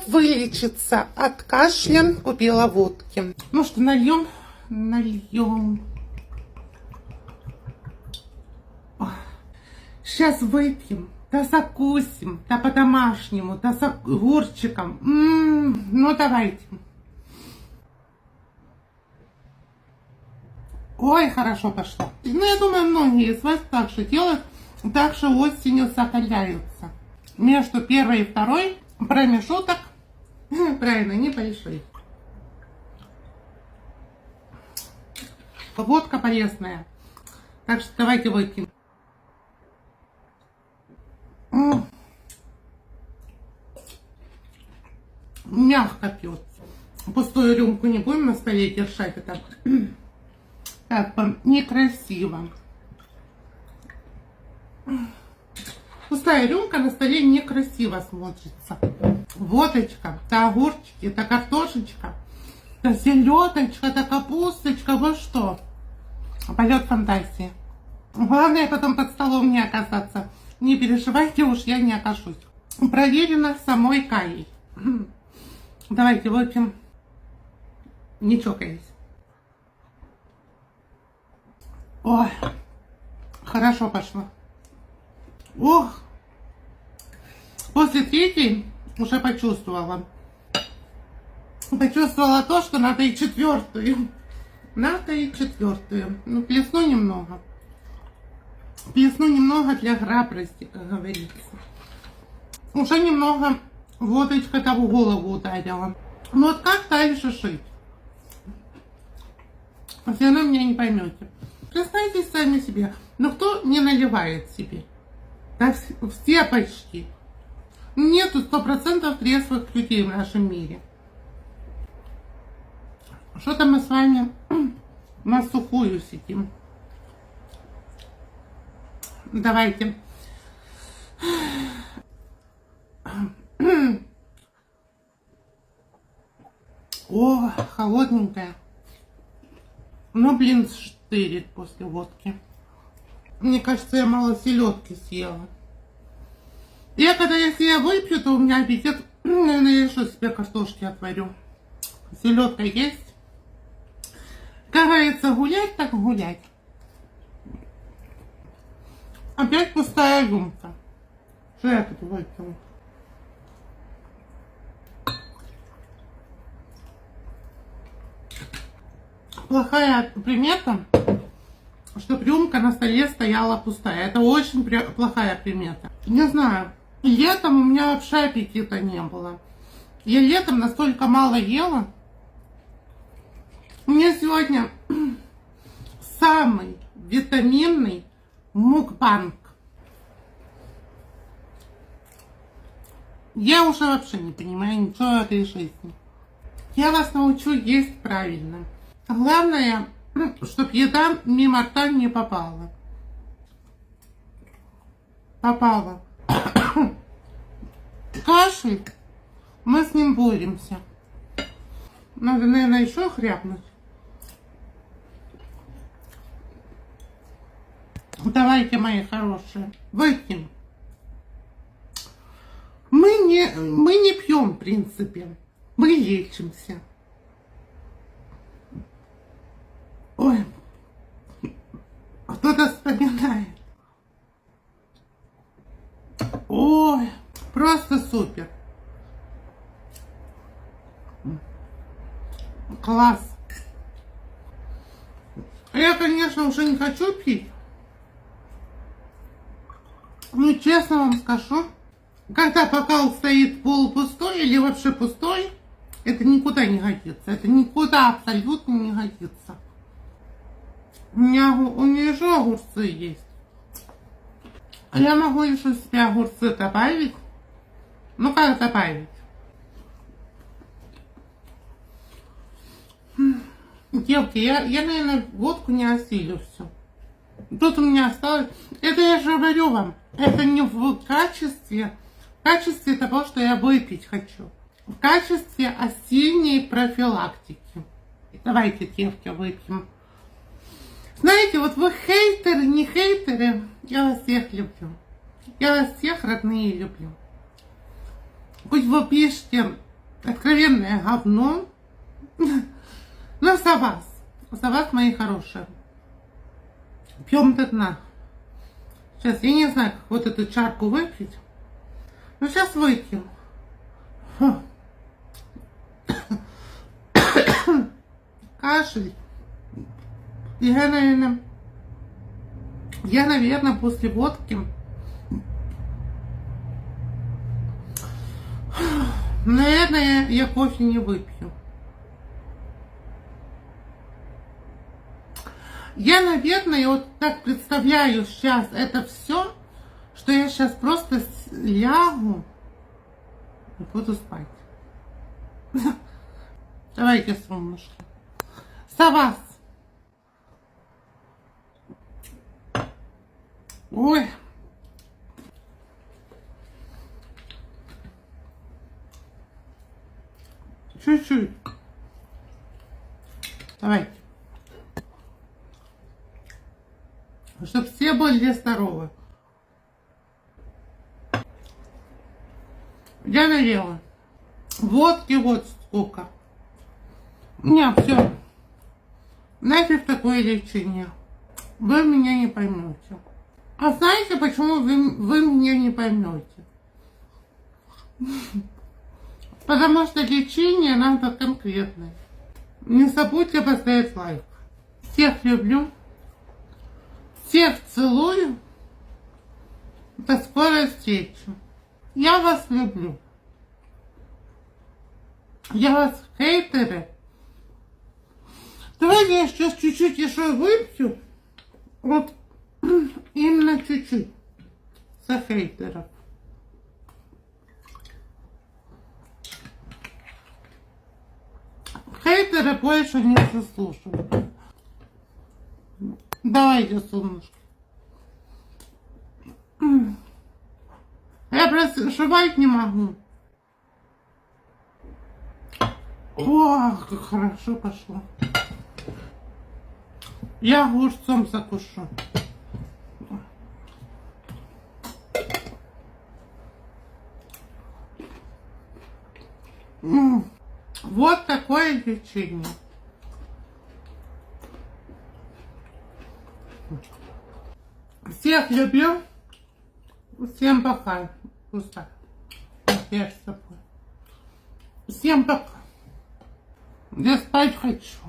вылечиться от кашля, купила водки. Ну что, нальем? Нальем. Сейчас выпьем, да закусим, да по-домашнему, да с огурчиком. Ну давайте. Ой, хорошо пошло. Ну, я думаю, многие из вас так же делают, так что осенью закаляются. Между первой и второй промежуток, правильно, небольшой. Водка полезная. Так что давайте выпьем. Мягко пьется. Пустую рюмку не будем на столе держать, это как бы некрасиво. Пустая рюмка на столе некрасиво смотрится. Водочка, да огурчики, да картошечка, да селедочка, да капусточка, вот что. Полет фантазии. Главное потом под столом не оказаться. Не переживайте, уж я не окажусь. Проверено самой Каей. Давайте выпьем. Не чокаясь. Ой, хорошо пошло. Ох, после третьей уже почувствовала. Почувствовала то, что надо и четвертую. Надо и четвертую. Ну, плесну немного. Плесну немного для храбрости, как говорится. Уже немного водочка-то в голову ударила. Ну вот как дальше жить? Все равно меня не поймете. Признайтесь сами себе. Но кто не наливает себе? Да все почти. Нету 100% трезвых людей в нашем мире. Что-то мы с вами на сухую сидим. Давайте. О, холодненькая. Ну, блин, штырит после водки. Мне кажется, я мало селедки съела. Когда я себе выпью, то у меня аппетит. Наверное, я еще себе картошки отварю. Селедка есть. Как говорится, гулять так гулять. Опять пустая рюмка. Что я тут выпила? Плохая примета, что рюмка на столе стояла пустая. Это очень плохая примета. Не знаю, летом у меня вообще аппетита не было. Я летом настолько мало ела. У меня сегодня самый витаминный мукбанг. Я уже вообще не понимаю ничего в этой жизни. Я вас научу есть правильно. Главное, чтобы еда мимо рта не попала. Попала. Кашель. Мы с ним боремся. Надо, наверное, еще хряпнуть. Давайте, мои хорошие, выпьем. Мы не пьем, в принципе. Мы лечимся. Ой, кто-то вспоминает. Ой, просто супер. Класс. Я, конечно, уже не хочу пить. Ну, честно вам скажу, когда бокал стоит полупустой или вообще пустой, это никуда не годится. Это никуда абсолютно не годится. У меня еще огурцы есть. Я могу еще себе огурцы добавить. Ну, как добавить? Девки, я, наверное, водку не осилю все. Тут у меня осталось... Это я же говорю вам. Это не в качестве того, что я выпить хочу. В качестве осенней профилактики. Давайте, девки, выпьем. Знаете, вот вы хейтеры, не хейтеры, я вас всех люблю. Я вас всех, родные, люблю. Пусть вы пишете Откровенное говно. Но за вас, мои хорошие. Пьем до дна. Сейчас, я не знаю, как вот эту чарку выпить. Но сейчас выпьем. Кашель. Я, наверное, после водки, наверное, я кофе не выпью. Я, наверное, вот так представляю сейчас это все, что я сейчас просто лягу и буду спать. Давайте, солнышко. За вас. Ой. Чуть-чуть. Давайте. Чтобы все были здоровы. Я налила. Водки вот сколько. Не, все. Нафиг такое лечение. Вы меня не поймете. А знаете, почему вы меня не поймете? Потому что лечение надо конкретное. Не забудьте поставить лайк. Всех люблю. Всех целую. До скорой встречи. Я вас люблю. Я вас хейтеры. Давайте я сейчас чуть-чуть еще выпью. Вот именно чуть-чуть. За хейтеров. Хейтеры больше не заслуживают. Давайте, солнышко. Я просто жевать не могу. О, как хорошо пошло. Я огурцом закушу. Вот такое лечение. Всех люблю. Всем пока. Всем пока. Я спать хочу.